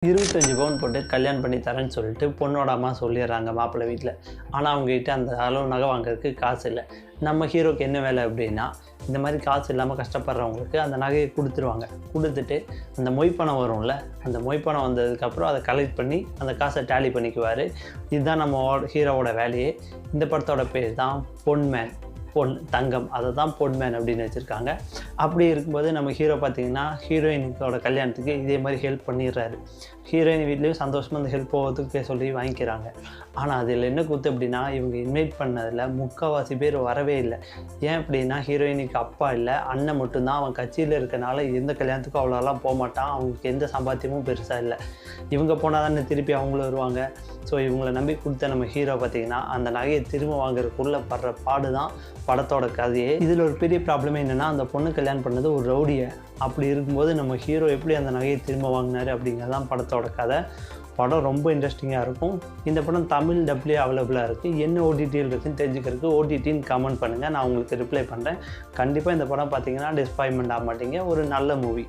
25 பவுன் போட்டு கல்யாணம் பண்ணி தரேன்னு சொல்லிட்டு பொண்ணோட அம்மா சொல்லிடுறாங்க மாப்பிள்ளை வீட்டில். ஆனால் அவங்ககிட்ட அந்த அளவு நகை வாங்குறதுக்கு காசு இல்லை. நம்ம ஹீரோக்கு என்ன வேலை அப்படின்னா, இந்த மாதிரி காசு இல்லாமல் கஷ்டப்படுறவங்களுக்கு அந்த நகையை கொடுத்துருவாங்க. கொடுத்துட்டு அந்த மொய்ப்பணம் வரும்ல, அந்த மொய்ப்பணம் வந்ததுக்கப்புறம் அதை கலெக்ட் பண்ணி அந்த காசை டேலி பண்ணிக்குவார். இதுதான் நம்ம ஹீரோவோட வேலையே. இந்த படத்தோட பேர் தான் பொன்மேன், பொன் தங்கம், அதை தான் பொன்மேன் அப்படின்னு வச்சுருக்காங்க. அப்படி இருக்கும்போது நம்ம ஹீரோ பார்த்திங்கன்னா ஹீரோயினுக்கோட கல்யாணத்துக்கு இதே மாதிரி ஹெல்ப் பண்ணிடுறாரு. ஹீரோயின் வீட்லேயும் சந்தோஷமாக அந்த ஹெல்ப் போகிறதுக்கு சொல்லி வாங்கிக்கிறாங்க. ஆனால் அதில் என்ன கூத்து அப்படின்னா, இவங்க இன்வைட் பண்ணதில் முக்கால்வாசி பேர் வரவே இல்லை. ஏன் அப்படின்னா, ஹீரோயினுக்கு அப்பா இல்லை, அண்ணன் மட்டும்தான். அவன் கட்சியில் இருக்கனால எந்த கல்யாணத்துக்கும் அவ்வளோலாம் போக மாட்டான். அவங்களுக்கு எந்த சம்பாத்தியமும் பெருசாக இல்லை. இவங்க போனால் தானே திருப்பி அவங்களும் வருவாங்க. ஸோ இவங்களை நம்பி கொடுத்த நம்ம ஹீரோ பார்த்திங்கன்னா அந்த நகையை திரும்ப வாங்குறதுக்குள்ளே படுற பாடு தான் படத்தோட கதையே. இதில் ஒரு பெரிய ப்ராப்ளமே என்னென்னா, அந்த பொண்ணு கல்யாணம் பண்ணது ஒரு ரவுடியை. அப்படி இருக்கும்போது நம்ம ஹீரோ எப்படி அந்த நகையை திரும்ப வாங்கினார் அப்படிங்கிறது தான் படத்தோட கதை. படம் ரொம்ப இன்ட்ரெஸ்டிங்காக இருக்கும். இந்த படம் தமிழ் டப்ளே அவைலபிளாக இருக்குது. என்ன ஓடிடியில் இருக்குதுன்னு தெரிஞ்சுக்கிறதுக்கு ஓடிடின்னு கமெண்ட் பண்ணுங்கள், நான் உங்களுக்கு ரிப்ளை பண்ணுறேன். கண்டிப்பாக இந்த படம் பார்த்திங்கன்னா டிஸப்பாயின்மெண்ட் ஆக மாட்டீங்க. ஒரு நல்ல மூவி.